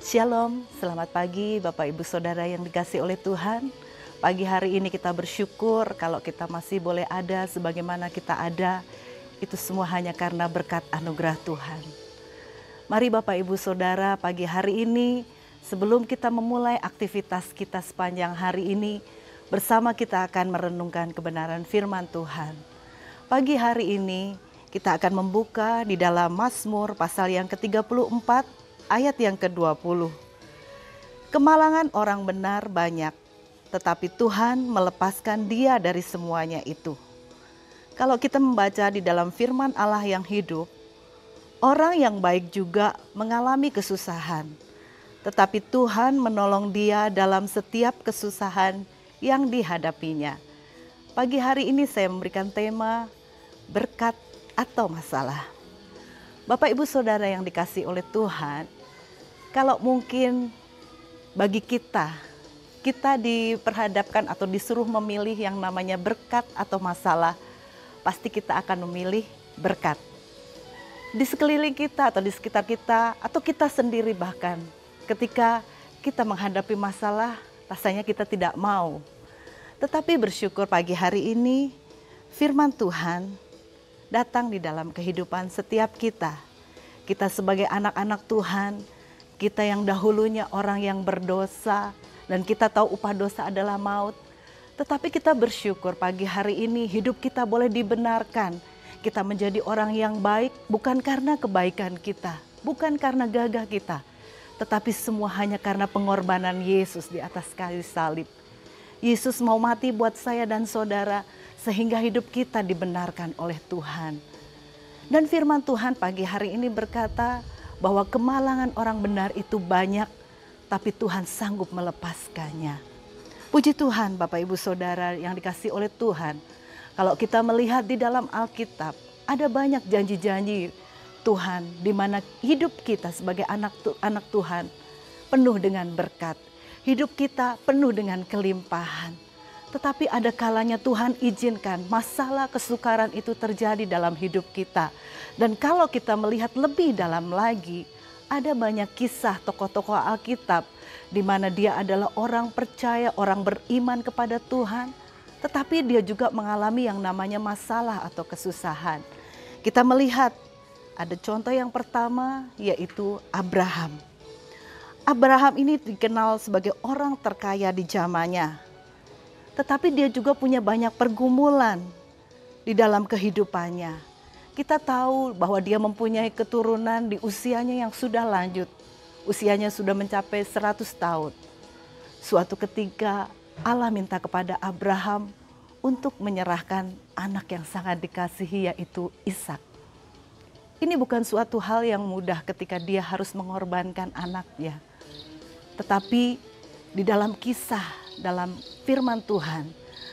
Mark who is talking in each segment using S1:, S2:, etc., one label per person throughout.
S1: Shalom, selamat pagi Bapak Ibu Saudara yang dikasihi oleh Tuhan. Pagi hari ini kita bersyukur kalau kita masih boleh ada sebagaimana kita ada. Itu semua hanya karena berkat anugerah Tuhan. Mari Bapak Ibu Saudara, pagi hari ini sebelum kita memulai aktivitas kita sepanjang hari ini, bersama kita akan merenungkan kebenaran firman Tuhan. Pagi hari ini kita akan membuka di dalam Mazmur pasal yang ke-34 ayat yang ke-20. Kemalangan orang benar banyak, tetapi Tuhan melepaskan dia dari semuanya itu. Kalau kita membaca di dalam firman Allah yang hidup, orang yang baik juga mengalami kesusahan, tetapi Tuhan menolong dia dalam setiap kesusahan yang dihadapinya. Pagi hari ini saya memberikan tema berkat atau masalah. Bapak Ibu Saudara yang dikasihi oleh Tuhan, kalau mungkin bagi kita diperhadapkan atau disuruh memilih yang namanya berkat atau masalah, pasti kita akan memilih berkat. Di sekeliling kita atau di sekitar kita atau kita sendiri bahkan, ketika kita menghadapi masalah, rasanya kita tidak mau. Tetapi bersyukur pagi hari ini, firman Tuhan datang di dalam kehidupan setiap kita. Kita sebagai anak-anak Tuhan, kita yang dahulunya orang yang berdosa dan kita tahu upah dosa adalah maut. Tetapi kita bersyukur pagi hari ini hidup kita boleh dibenarkan. Kita menjadi orang yang baik bukan karena kebaikan kita, bukan karena gagah kita. Tetapi semua hanya karena pengorbanan Yesus di atas kayu salib. Yesus mau mati buat saya dan saudara sehingga hidup kita dibenarkan oleh Tuhan. Dan firman Tuhan pagi hari ini berkata, bahwa kemalangan orang benar itu banyak, tapi Tuhan sanggup melepaskannya. Puji Tuhan Bapak Ibu Saudara yang dikasihi oleh Tuhan. Kalau kita melihat di dalam Alkitab, ada banyak janji-janji Tuhan di mana hidup kita sebagai anak Tuhan penuh dengan berkat. Hidup kita penuh dengan kelimpahan. Tetapi ada kalanya Tuhan izinkan masalah kesukaran itu terjadi dalam hidup kita. Dan kalau kita melihat lebih dalam lagi, ada banyak kisah tokoh-tokoh Alkitab di mana dia adalah orang percaya, orang beriman kepada Tuhan, tetapi dia juga mengalami yang namanya masalah atau kesusahan. Kita melihat ada contoh yang pertama yaitu Abraham. Abraham ini dikenal sebagai orang terkaya di zamannya. Tetapi dia juga punya banyak pergumulan di dalam kehidupannya. Kita tahu bahwa dia mempunyai keturunan di usianya yang sudah lanjut. Usianya sudah mencapai 100 tahun. Suatu ketika Allah minta kepada Abraham untuk menyerahkan anak yang sangat dikasihi yaitu Ishak. Ini bukan suatu hal yang mudah ketika dia harus mengorbankan anaknya. Tetapi di dalam kisah, dalam firman Tuhan,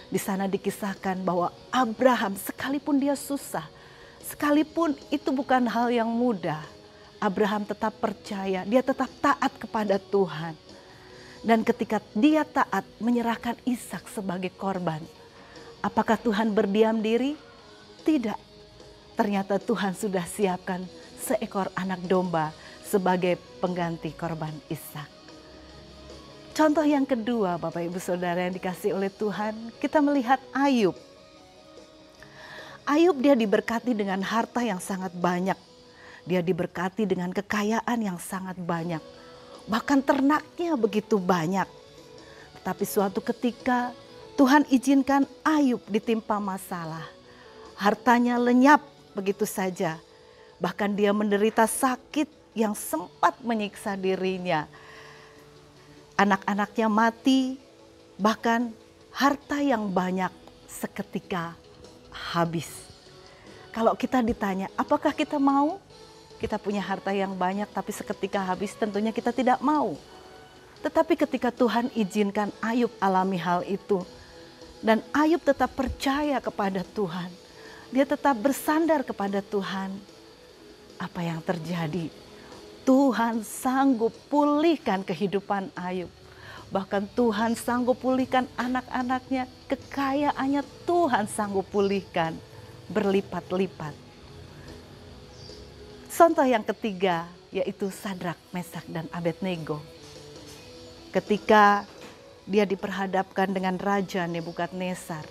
S1: di sana dikisahkan bahwa Abraham sekalipun dia susah, sekalipun itu bukan hal yang mudah, Abraham tetap percaya, dia tetap taat kepada Tuhan. Dan ketika dia taat menyerahkan Ishak sebagai korban, apakah Tuhan berdiam diri? Tidak. Ternyata Tuhan sudah siapkan seekor anak domba sebagai pengganti korban Ishak. Contoh yang kedua Bapak Ibu Saudara yang dikasihi oleh Tuhan, kita melihat Ayub. Ayub dia diberkati dengan harta yang sangat banyak. Dia diberkati dengan kekayaan yang sangat banyak. Bahkan ternaknya begitu banyak. Tetapi suatu ketika Tuhan izinkan Ayub ditimpa masalah. Hartanya lenyap begitu saja. Bahkan dia menderita sakit yang sempat menyiksa dirinya. Anak-anaknya mati, bahkan harta yang banyak seketika habis. Kalau kita ditanya, apakah kita mau? Kita punya harta yang banyak tapi seketika habis, tentunya kita tidak mau. Tetapi ketika Tuhan izinkan Ayub alami hal itu, dan Ayub tetap percaya kepada Tuhan, dia tetap bersandar kepada Tuhan. Apa yang terjadi? Tuhan sanggup pulihkan kehidupan Ayub. Bahkan Tuhan sanggup pulihkan anak-anaknya, kekayaannya Tuhan sanggup pulihkan berlipat-lipat. Contoh yang ketiga, yaitu Sadrak, Mesak, dan Abednego. Ketika dia diperhadapkan dengan Raja Nebukadnezar,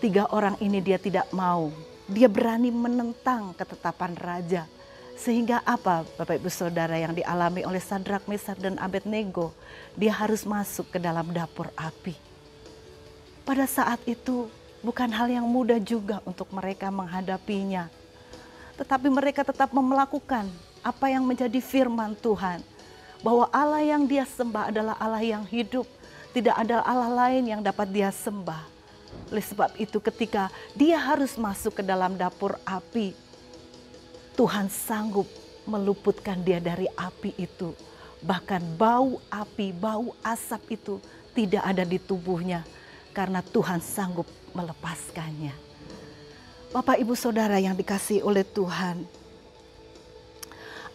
S1: 3 orang ini dia tidak mau. Dia berani menentang ketetapan raja. Sehingga apa Bapak Ibu Saudara yang dialami oleh Sadrak, Mesak, dan Abednego? Dia harus masuk ke dalam dapur api. Pada saat itu bukan hal yang mudah juga untuk mereka menghadapinya. Tetapi mereka tetap melakukan apa yang menjadi firman Tuhan. Bahwa Allah yang dia sembah adalah Allah yang hidup. Tidak ada Allah lain yang dapat dia sembah. Oleh sebab itu ketika dia harus masuk ke dalam dapur api, Tuhan sanggup meluputkan dia dari api itu. Bahkan bau api, bau asap itu tidak ada di tubuhnya. Karena Tuhan sanggup melepaskannya. Bapak Ibu Saudara yang dikasihi oleh Tuhan.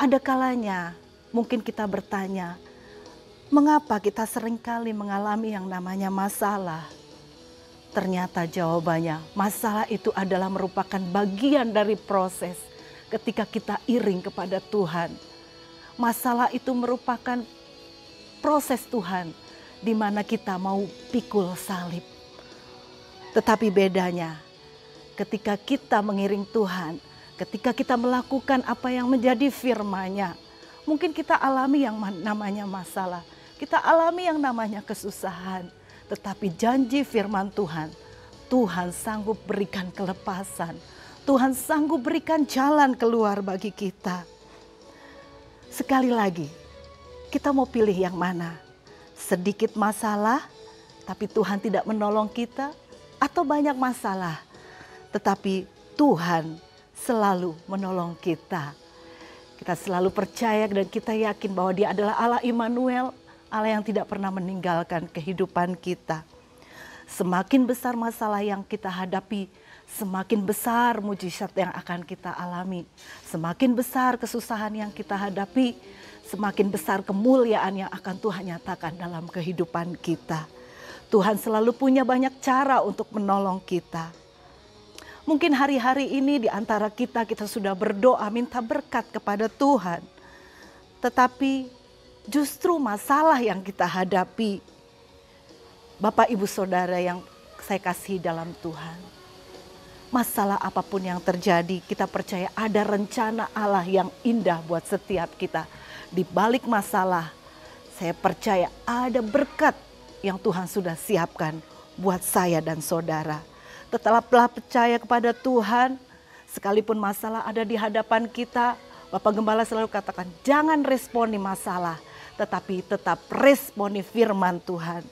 S1: Ada kalanya mungkin kita bertanya, mengapa kita seringkali mengalami yang namanya masalah? Ternyata jawabannya, masalah itu adalah merupakan bagian dari proses ketika kita iring kepada Tuhan. Masalah itu merupakan proses Tuhan di mana kita mau pikul salib. Tetapi bedanya ketika kita mengiring Tuhan, ketika kita melakukan apa yang menjadi firman-Nya, mungkin kita alami yang namanya masalah, kita alami yang namanya kesusahan. Tetapi janji firman Tuhan, Tuhan sanggup berikan kelepasan. Tuhan sanggup berikan jalan keluar bagi kita. Sekali lagi, kita mau pilih yang mana? Sedikit masalah, tapi Tuhan tidak menolong kita, atau banyak masalah, tetapi Tuhan selalu menolong kita. Kita selalu percaya dan kita yakin bahwa Dia adalah Allah Immanuel, Allah yang tidak pernah meninggalkan kehidupan kita. Semakin besar masalah yang kita hadapi, semakin besar mujizat yang akan kita alami. Semakin besar kesusahan yang kita hadapi, semakin besar kemuliaan yang akan Tuhan nyatakan dalam kehidupan kita. Tuhan selalu punya banyak cara untuk menolong kita. Mungkin hari-hari ini di antara kita sudah berdoa minta berkat kepada Tuhan. Tetapi justru masalah yang kita hadapi, Bapak Ibu Saudara yang saya kasihi dalam Tuhan, masalah apapun yang terjadi, kita percaya ada rencana Allah yang indah buat setiap kita. Di balik masalah, saya percaya ada berkat yang Tuhan sudah siapkan buat saya dan saudara. Tetaplah percaya kepada Tuhan, sekalipun masalah ada di hadapan kita. Bapak Gembala selalu katakan, jangan responi masalah, tetapi tetap responi firman Tuhan.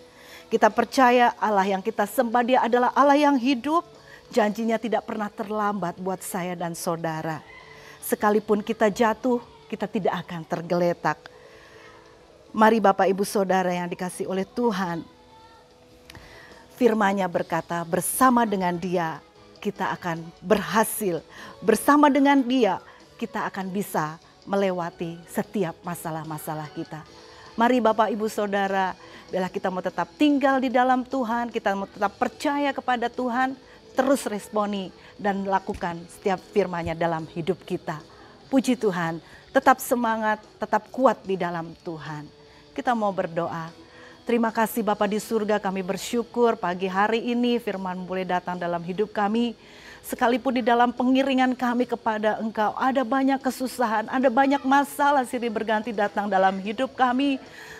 S1: Kita percaya Allah yang kita sembah, Dia adalah Allah yang hidup. Janjinya tidak pernah terlambat buat saya dan saudara. Sekalipun kita jatuh, kita tidak akan tergeletak. Mari Bapak Ibu Saudara yang dikasihi oleh Tuhan. Firman-Nya berkata, bersama dengan Dia kita akan berhasil. Bersama dengan Dia kita akan bisa melewati setiap masalah-masalah kita. Mari Bapak Ibu Saudara, bila kita mau tetap tinggal di dalam Tuhan, kita mau tetap percaya kepada Tuhan, terus responi dan lakukan setiap firman-Nya dalam hidup kita. Puji Tuhan, tetap semangat, tetap kuat di dalam Tuhan. Kita mau berdoa. Terima kasih Bapa di surga, kami bersyukur pagi hari ini firman boleh datang dalam hidup kami. Sekalipun di dalam pengiringan kami kepada Engkau ada banyak kesusahan, ada banyak masalah silih berganti datang dalam hidup kami.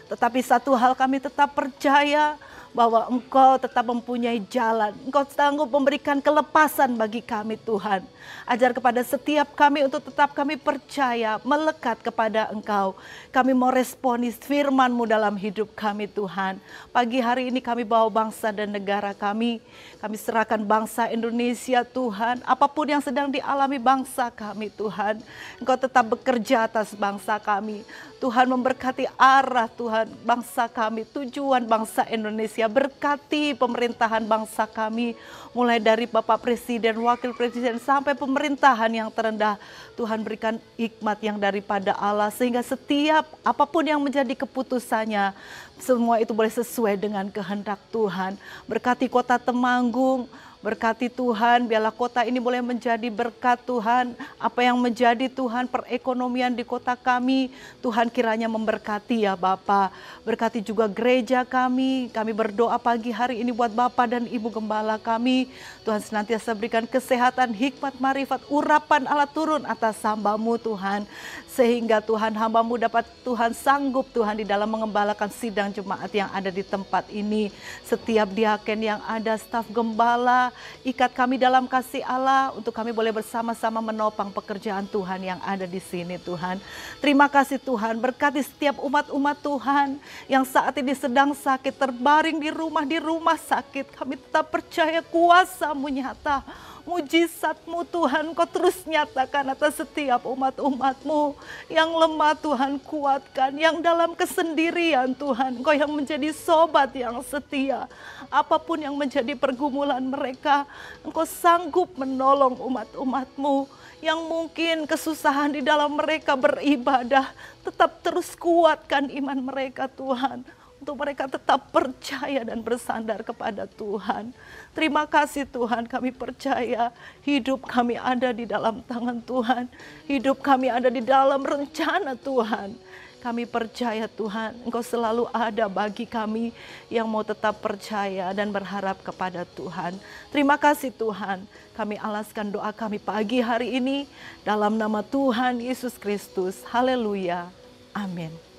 S1: Tetapi satu hal kami tetap percaya bahwa Engkau tetap mempunyai jalan. Engkau sanggup memberikan kelepasan bagi kami Tuhan. Ajar kepada setiap kami untuk tetap kami percaya, melekat kepada Engkau. Kami mau responi firman-Mu dalam hidup kami Tuhan. Pagi hari ini kami bawa bangsa dan negara kami. Kami serahkan bangsa Indonesia Tuhan. Apapun yang sedang dialami bangsa kami Tuhan. Engkau tetap bekerja atas bangsa kami. Tuhan memberkati arah Tuhan bangsa kami, tujuan bangsa Indonesia. Berkati pemerintahan bangsa kami, mulai dari Bapak Presiden, Wakil Presiden, sampai pemerintahan yang terendah. Tuhan berikan hikmat yang daripada Allah, sehingga setiap apapun yang menjadi keputusannya, semua itu boleh sesuai dengan kehendak Tuhan. Berkati kota Temanggung, Berkati Tuhan, biarlah kota ini boleh menjadi berkat Tuhan. Apa yang menjadi Tuhan perekonomian di kota kami, Tuhan kiranya memberkati ya Bapa. Berkati juga gereja kami berdoa pagi hari ini buat Bapak dan Ibu Gembala kami. Tuhan senantiasa berikan kesehatan, hikmat, marifat, urapan Allah turun atas hamba-Mu Tuhan. Sehingga Tuhan hamba-Mu dapat Tuhan sanggup Tuhan di dalam mengembalakan sidang jemaat yang ada di tempat ini. Setiap diaken yang ada, staf gembala, ikat kami dalam kasih Allah untuk kami boleh bersama-sama menopang pekerjaan Tuhan yang ada di sini Tuhan. Terima kasih Tuhan, berkati setiap umat-umat Tuhan yang saat ini sedang sakit, terbaring di rumah sakit. Kami tetap percaya kuasa-Mu nyata. Mujizat-Mu Tuhan Kau terus nyatakan atas setiap umat-umat-Mu yang lemah Tuhan kuatkan, yang dalam kesendirian Tuhan Kau yang menjadi sobat yang setia. Apapun yang menjadi pergumulan mereka, Engkau sanggup menolong umat-umat-Mu yang mungkin kesusahan di dalam mereka beribadah. Tetap terus kuatkan iman mereka Tuhan, untuk mereka tetap percaya dan bersandar kepada Tuhan. Terima kasih Tuhan, kami percaya hidup kami ada di dalam tangan Tuhan. Hidup kami ada di dalam rencana Tuhan. Kami percaya Tuhan, Engkau selalu ada bagi kami yang mau tetap percaya dan berharap kepada Tuhan. Terima kasih Tuhan, kami alaskan doa kami pagi hari ini dalam nama Tuhan Yesus Kristus. Haleluya. Amin.